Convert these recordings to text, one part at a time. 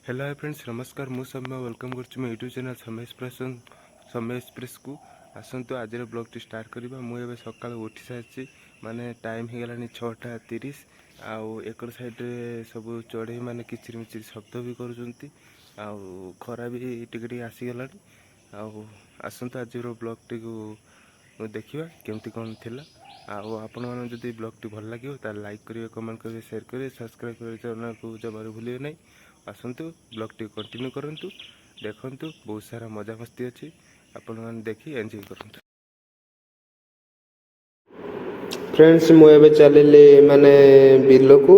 Hello hi friends नमस्कार मु समय वेलकम कर यूट्यूब चैनल समय एक्सप्रेस को आसतु आज ब्लॉग टी स्टार्ट करवा मुझे सका उठी सारी माने टाइम हो गलानी 6:30 आउ एकर साइड सब चढ़ई माने किचिर मिचिर शब्द भी करुँच खरा भी टिके आसीगला आसतु आज ब्लॉग टी को देखा केमती कौन थिला आपण मैंने जदि ब्लॉग टी भल लगे ताल लाइक करेंगे कमेंट करेंगे शेयर करेंगे सब्सक्राइब करेंगे चैनल को जमार भूलिए नहीं आसतु ब्लॉग टी कंटिन्यू करंतु देखंतु बहुत सारा मजा मस्ती अच्छी आपण मैंने देखी एंजॉय करंतु। फ्रेंड्स मुझे चलिए माने बिल को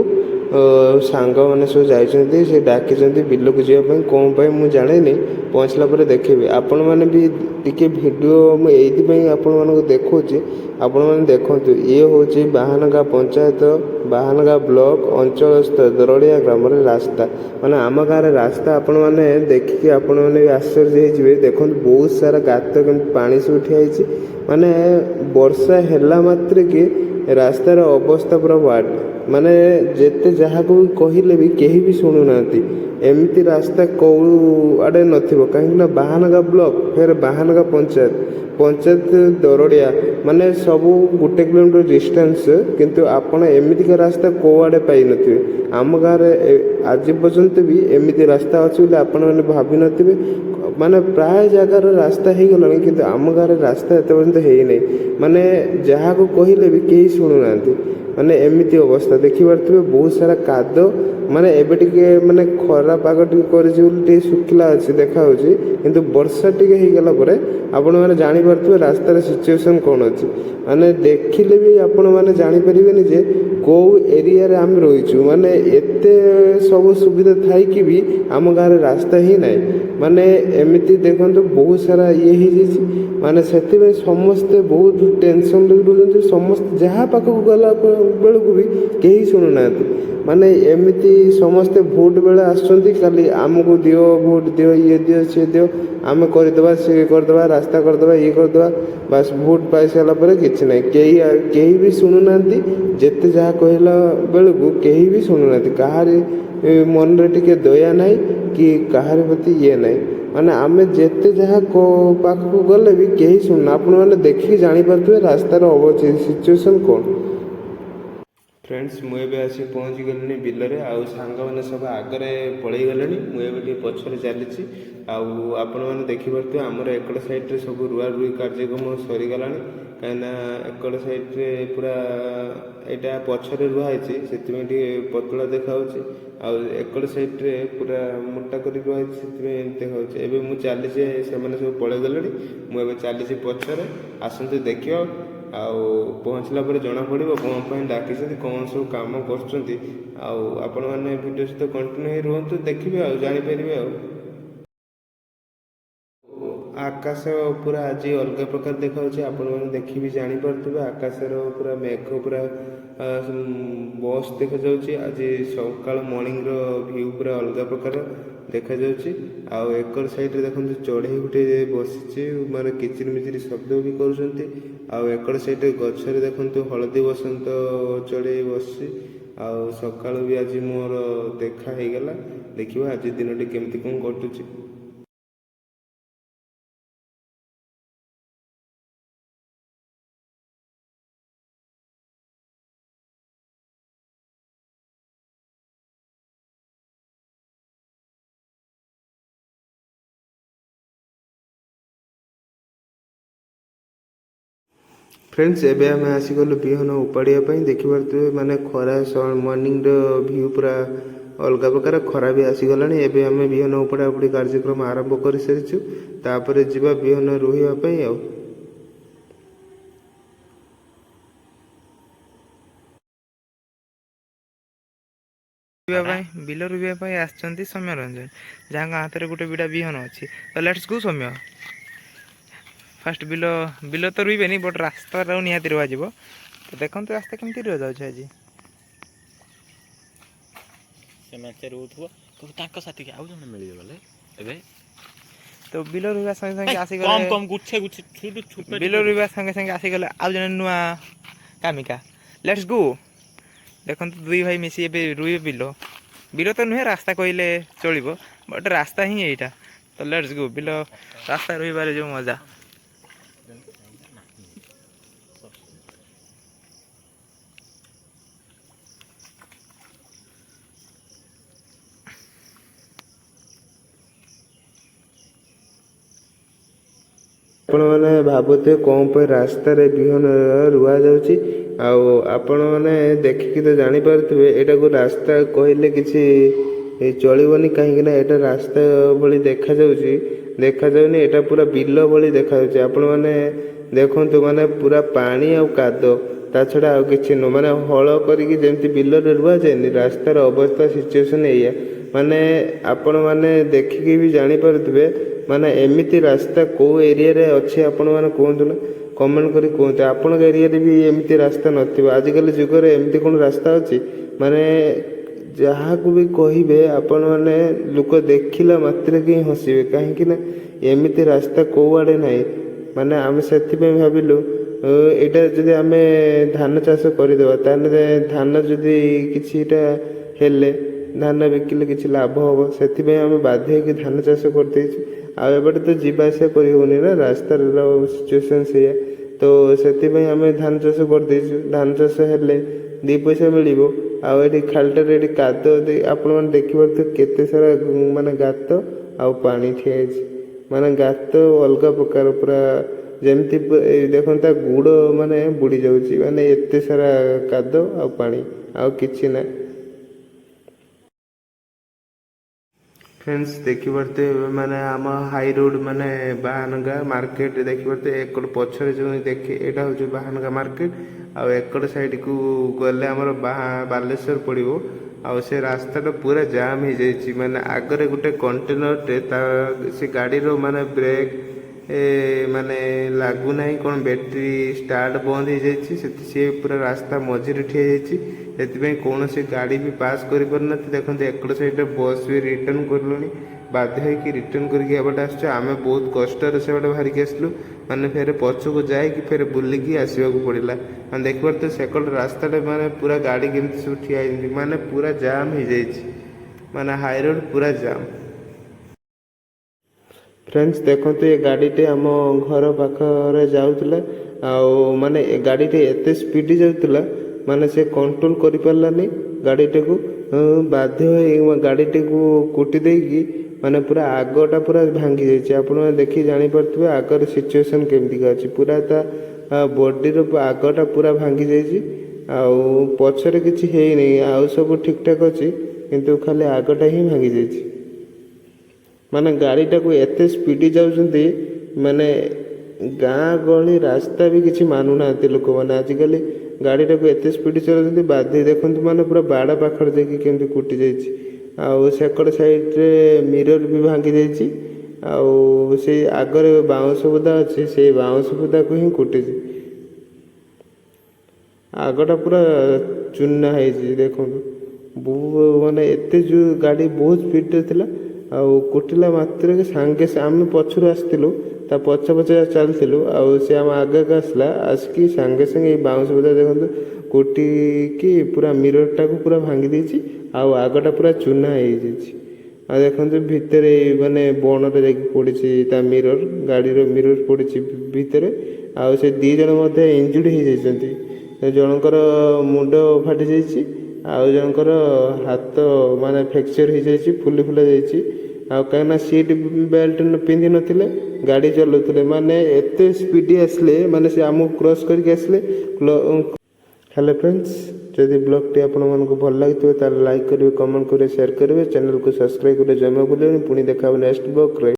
सांग मैंने सब जाइए से डाक बिल को जावाई कौन पाई मुझे जाने पहुँचला पर देखी आपण मैंने भी टिके वीडियो मुझे आपण मानक देखुची आपण मैंने देखु ये हूँ बाहानगा पंचायत बाहानगा ब्लॉक अंचलस्थ दरड़िया ग्राम रास्ता माने आम गाँव रास्ता आपण मैंने देखिए आपण मैंने आश्चर्य होइजिबे देखो बहुत सारा गात पानी से उठी माने वर्षा है मात्र कि रास्तार अवस्था पूरा वार्ड माने जेते जहाँ को कहले भी कहीं भी शुणुना एमती रास्ता कौ आड़े नथिबो कहीं बाहानगा ब्लॉक फिर बाहानगा पंचायत दरड़िया माने सबू गोटे किलोमीटर डिस्टेंस किंतु आपण एमती रास्ता कौ आड़े पाई नथिबे आम गाँव आज पर्यंत भी एमती रास्ता अच्छी बोली आपण मैंने भावी नथिबे माने प्राय जगार रास्ता हो गला कि आम गाँव रास्ता एत पर्यंत है माने जहाँ को कहले भी कहीं शुणुना माने एमती अवस्था देखिपे बहुत सारा काद माने एबे टिके माने खरा पाग टे सुखिला अच्छी देखा किंतु वर्षा टिके हो गला परे आपण मैंने जानी पारथुबे रास्तार सिचुएशन कौन अच्छी माने देखिले भी आपण मैंने जानी परिबेनी जे को एरिया रे आम रहीचु माने एते सब सुविधा थाई कि भी आम गाँव रास्ता ही नहीं माने एमती देखंतु बहुत सारा ये हो माने से समस्ते बहुत टेंशन लगे समस्त जहाँ पाखक गला बेलू भी कहीं शुणुना माने एमती समस्ते भोट बेले आसुँच खाली आमको दियो भोट दियो ये दियो सी दियो आम करदे सी करदे रास्ता करदे ये करदे बास भोट पाई सारापर कि ना कहीं भी शुणुना जिते जहाँ कहला बेलू कहीं भी शुणुना कहार मन टे दया ना कि कहार प्रति ये ना माने आमे जेते जहाँ पाखक गले भी कहीं शुणुना आपण मैंने देखिए जानीपे रास्तार सिचुएशन कौन। फ्रेंड्स मुझे आसी पहुँची गली बिल में आउ सांग मैंने सब आगे पलि गले मुझे पछरे चली आपण मैंने देखिपे आमर एकड़ साइड सब रुआ रुई कार्यक्रम सरीगला कहीं एकड़ साइड पूरा यहाँ पछरे रुआई से पतला देखा एकड़ साइड पूरा मोटा कर रुआई देखा एवं मुझे चली से सब पलि गले मुझे चली पछरे आसतु देखिए पहुँचला पर जना पड़ो कौन डाक कौन सब कम कर मैंने वीडियो सहित कंटिन्यू रुहतु देखिए जानीपर आकाश पूरा आज अलग प्रकार देखा आपण मैंने देखी भी जानीपे आकाशर पूरा मेघ पूरा बस देखा आज सका मॉर्निंग व्यू पूरा अलग प्रकार देखा एकर साइड देखो चढ़ई गोटे बसी माने किचिर मिचिर शब्द भी कर साइड गचर देखो हलदी बसंत चढ़ई बस सका भी आज मोर देखा हो गला देखिए आज दिन टी केमती कौन कटुची। फ्रेंड्स एबे आम आसीगलु बिहन उपाड़िया देखिपे माने खरा मॉर्निंग व्यू पूरा अलग प्रकार खरा भी आसीगला एबे आम बिहन उपाड़ा उपाड़ी कार्यक्रम आरंभ कर सारी तापर जीवा बिहन रोहिबा बिल रुआ आसुँच सौम्य रंजन जहाँ हाथ में गोटे बिड़ा बिहन अच्छी तो लेट्स गो सौम्य फास्ट बिल बिल तो रुइबे बट रास्ता निहाती रुआ तो देखो रास्ता केमती रुआ जाऊँ आज तो बिल रुआ संगे संगे आसीगले बिल रुआ संगे संगे आसीगले आउ जने नुआ कामिका लेट्स गो देखो दुई भाई मिसी रुए बिल ବିଲ ତ ନୁହେଁ ରାସ୍ତା କହିଲେ ଚଳିବ, ବଟ୍ ରାସ୍ତା ହିଁ ଏଇଟା। ତ ଲେଟ୍ସ ଗୋ। ବିଲ ରାସ୍ତା ରହିବାରେ ଯେଉଁ ମଜା। ଆପଣମାନେ ଭାବୁଥିବେ କ'ଣ ପାଇଁ ରାସ୍ତାରେ ବିହନ ରୁଆ ଯାଉଛି, ଆଉ ଆପଣମାନେ ଦେଖିକି ତ ଜାଣିପାରୁଥିବେ ଏଇଟାକୁ ରାସ୍ତା କହିଲେ କିଛି ଚଳିବନି, କାହିଁକିନା ଏଇଟା ରାସ୍ତା ଭଳି ଦେଖାଯାଉନି, ଏଇଟା ପୁରା ବିଲ ଭଳି ଦେଖାଯାଉଛି। ଆପଣମାନେ ଦେଖନ୍ତୁ, ମାନେ ପୁରା ପାଣି ଆଉ କାଦୁଅ, ତା ଛଡ଼ା ଆଉ କିଛି ନୁହଁ। ମାନେ ହଳ କରିକି ଯେମିତି ବିଲରେ ରୁଆଯାଏନି, ରାସ୍ତାର ଅବସ୍ଥା ସିଚୁଏସନ୍ ଏଇଆ। ମାନେ ଆପଣମାନେ ଦେଖିକି ବି ଜାଣିପାରୁଥିବେ, ମାନେ ଏମିତି ରାସ୍ତା କେଉଁ ଏରିଆରେ ଅଛି ଆପଣମାନେ କୁହନ୍ତୁ ନା, କମେଣ୍ଟ କରି କୁହନ୍ତୁ। ଆପଣଙ୍କ ଏରିଆରେ ବି ଏମିତି ରାସ୍ତା ନଥିବ। ଆଜିକାଲି ଯୁଗରେ ଏମିତି କ'ଣ ରାସ୍ତା ଅଛି? ମାନେ ଯାହାକୁ ବି କହିବେ ଆପଣମାନେ ଲୋକ ଦେଖିଲା ମାତ୍ରକେ ହିଁ ହସିବେ, କାହିଁକିନା ଏମିତି ରାସ୍ତା କେଉଁଆଡ଼େ ନାହିଁ। ମାନେ ଆମେ ସେଥିପାଇଁ ଭାବିଲୁ ଏଇଟା ଯଦି ଆମେ ଧାନ ଚାଷ କରିଦେବା, ତାହେଲେ ଧାନ ଯଦି କିଛିଟା ହେଲେ ଧାନ ବିକିଲେ କିଛି ଲାଭ ହେବ। ସେଥିପାଇଁ ଆମେ ବାଧ୍ୟ ହେଇକି ଧାନ ଚାଷ କରିଦେଇଛୁ। ଆଉ ଏପଟେ ତ ଯିବା ଆସିବା କରି ହେଉନି ନା, ରାସ୍ତାର ସିଚୁଏସନ୍ ସେଇଆ। ତ ସେଥିପାଇଁ ଆମେ ଧାନ ଚାଷ କରିଦେଇଛୁ। ଧାନ ଚାଷ ହେଲେ 2 ପଇସା ମିଳିବ। ଆଉ ଏଠି ଖାଲିଟାରେ ଏଠି କାଦୁଅ ଆପଣମାନେ ଦେଖିପାରୁଥିବେ କେତେ ସାରା ମାନେ ଗାତ ଆଉ ପାଣି ଠିଆ ହେଇଛି। ମାନେ ଗାତ ଅଲଗା ପ୍ରକାର, ପୁରା ଯେମିତି ଦେଖନ୍ତୁ ତା ଗୁଡ଼ ମାନେ ବୁଡ଼ି ଯାଉଛି। ମାନେ ଏତେ ସାରା କାଦୁଅ ଆଉ ପାଣି, ଆଉ କିଛି ନାହିଁ। ଫ୍ରେଣ୍ଡସ୍ ଦେଖିପାରୁଥିବେ, ମାନେ ଆମ ହାଇ ରୋଡ଼, ମାନେ ବାହାନଗା ମାର୍କେଟ ଦେଖିପାରୁଥିବେ। ଏକଡ଼ ପଛରେ ଯେଉଁ ଏଇଟା ହେଉଛି ବାହାନଗା ମାର୍କେଟ, ଆଉ ଏକଡ଼ ସାଇଡ଼କୁ ଗଲେ ଆମର ବାଲେଶ୍ୱର ପଡ଼ିବ। ଆଉ ସେ ରାସ୍ତାଟା ପୁରା ଜାମ୍ ହେଇଯାଇଛି। ମାନେ ଆଗରେ ଗୋଟେ କଣ୍ଟେନରଟେ, ସେ ଗାଡ଼ିର ମାନେ ବ୍ରେକ୍ ମାନେ ଲାଗୁନାହିଁ, କ'ଣ ବ୍ୟାଟେରୀ ଷ୍ଟାର୍ଟ ବନ୍ଦ ହେଇଯାଇଛି। ସିଏ ପୁରା ରାସ୍ତା ମଝିରେ ଠିଆ ହେଇଯାଇଛି। ସେଥିପାଇଁ କୌଣସି ଗାଡ଼ି ବି ପାସ୍ କରିପାରୁନାହାନ୍ତି। ଦେଖନ୍ତୁ ଏକଡ଼ ସାଇଡ଼ରେ ବସ୍ ବି ରିଟର୍ଣ୍ଣ କଲୁଣି, ବାଧ୍ୟ ହେଇକି ରିଟର୍ଣ୍ଣ କରିକି ଏବାଟେ ଆସୁଛୁ। ଆମେ ବହୁତ କଷ୍ଟରେ ସେବାଟେ ବାହାରିକି ଆସିଲୁ, ମାନେ ଫେରେ ପଛକୁ ଯାଇକି ଫେରେ ବୁଲିକି ଆସିବାକୁ ପଡ଼ିଲା। ମାନେ ଦେଖିପାରୁଥିବେ ସେକଡ଼ ରାସ୍ତାଟା ମାନେ ପୁରା ଗାଡ଼ି କେମିତି ସବୁ ଠିଆ ହେଇଛନ୍ତି, ମାନେ ପୁରା ଜାମ୍ ହେଇଯାଇଛି। ମାନେ ହାଇରୋଡ଼ ପୁରା ଜାମ୍। ଫ୍ରେଣ୍ଡସ୍ ଦେଖନ୍ତୁ, ଏ ଗାଡ଼ିଟି ଆମ ଘର ପାଖରେ ଯାଉଥିଲା, ଆଉ ମାନେ ଏ ଗାଡ଼ିଟି ଏତେ ସ୍ପିଡ଼ ଯାଉଥିଲା, ମାନେ ସେ କଣ୍ଟ୍ରୋଲ କରିପାରିଲାନି ଗାଡ଼ିଟିକୁ। ବାଧ୍ୟ ହୋଇ ଗାଡ଼ିଟିକୁ କୁଟି ଦେଇକି ମାନେ ପୁରା ଆଗଟା ପୁରା ଭାଙ୍ଗି ଯାଇଛି। ଆପଣମାନେ ଦେଖି ଜାଣିପାରୁଥିବେ ଆଗର ସିଚୁଏସନ୍ କେମିତିକା ଅଛି। ପୁରା ତା ବଡ଼ିର ଆଗଟା ପୁରା ଭାଙ୍ଗି ଯାଇଛି, ଆଉ ପଛରେ କିଛି ହେଇନି, ଆଉ ସବୁ ଠିକ୍ଠାକ୍ ଅଛି, କିନ୍ତୁ ଖାଲି ଆଗଟା ହିଁ ଭାଙ୍ଗି ଯାଇଛି। ମାନେ ଗାଡ଼ିଟାକୁ ଏତେ ସ୍ପିଡ଼ ଯାଉଛନ୍ତି, ମାନେ ଗାଁ ଗହଳି ରାସ୍ତା ବି କିଛି ମାନୁନାହାନ୍ତି ଲୋକମାନେ। ଆଜିକାଲି ଗାଡ଼ିଟାକୁ ଏତେ ସ୍ପିଡ଼ ଚଲାଉଛନ୍ତି, ବାଧ୍ୟ ଦେଖନ୍ତୁ ମାନେ ପୁରା ବାଡ଼ ପାଖରେ ଯାଇକି କେମିତି କୁଟି ଯାଇଛି। ଆଉ ସେକଡ଼ ସାଇଡ଼ରେ ମିରର ବି ଭାଙ୍ଗି ଯାଇଛି, ଆଉ ସେଇ ଆଗରେ ବାଉଁଶ ବୁଦା ଅଛି, ସେଇ ବାଉଁଶ ବୁଦାକୁ ହିଁ କୁଟିଛି। ଆଗଟା ପୁରା ଚୂନା ହେଇଛି ଦେଖନ୍ତୁ। ମାନେ ଏତେ ଯେଉଁ ଗାଡ଼ି ବହୁତ ସ୍ପିଡ଼ରେ ଥିଲା, ଆଉ କୁଟିଲା ମାତ୍ରକେ ଆମେ ପଛରୁ ଆସିଥିଲୁ, ତା ପଛେ ଚାଲିଥିଲୁ, ଆଉ ସେ ଆମ ଆଗକୁ ଆସିକି ସାଙ୍ଗେ ସାଙ୍ଗେ ଏଇ ବାଉଁଶ ବୁଦା ଦେଖନ୍ତୁ କୁଟିକି ପୁରା ମିରରଟାକୁ ପୁରା ଭାଙ୍ଗି ଦେଇଛି, ଆଉ ଆଗଟା ପୁରା ଚୂନା ହେଇଯାଇଛି। ଆଉ ଦେଖନ୍ତୁ ଭିତରେ ମାନେ ବଣରେ ଯାଇକି ପଡ଼ିଛି ତା ମିରର, ଗାଡ଼ିର ମିରର ପଡ଼ିଛି ଭିତରେ। ଆଉ ସେ 2 ଜଣ ମଧ୍ୟ ଇଞ୍ଜୁର୍ଡ ହେଇଯାଇଛନ୍ତି। ଜଣଙ୍କର ମୁଣ୍ଡ ଫାଟି ଯାଇଛି, ଆଉ ଜଣଙ୍କର ହାତ ମାନେ ଫ୍ରାକ୍ଚର ହେଇଯାଇଛି, ଫୁଲା ଯାଇଛି। ଆଉ କାହିଁକିନା ସିଟ୍ ବେଲ୍ଟ ପିନ୍ଧିନଥିଲେ, ଗାଡ଼ି ଚଲାଉଥିଲେ, ମାନେ ଏତେ ସ୍ପିଡ଼ି ଆସିଲେ, ମାନେ ସେ ଆମକୁ କ୍ରସ୍ କରିକି ଆସିଲେ। ହ୍ୟାଲୋ ଫ୍ରେଣ୍ଡସ୍, ଯଦି ବ୍ଲଗ୍ଟି ଆପଣମାନଙ୍କୁ ଭଲ ଲାଗିଥିବ ତାହେଲେ ଲାଇକ୍ କରିବେ, କମେଣ୍ଟ କରିବେ, ସେୟାର କରିବେ, ଚ୍ୟାନେଲକୁ ସବସ୍କ୍ରାଇବ୍ କରିବେ ଜମା ଭୁଲିବେନି। ପୁଣି ଦେଖା ହେବ ନେକ୍ସଟ ବ୍ଲଗ୍ରେ।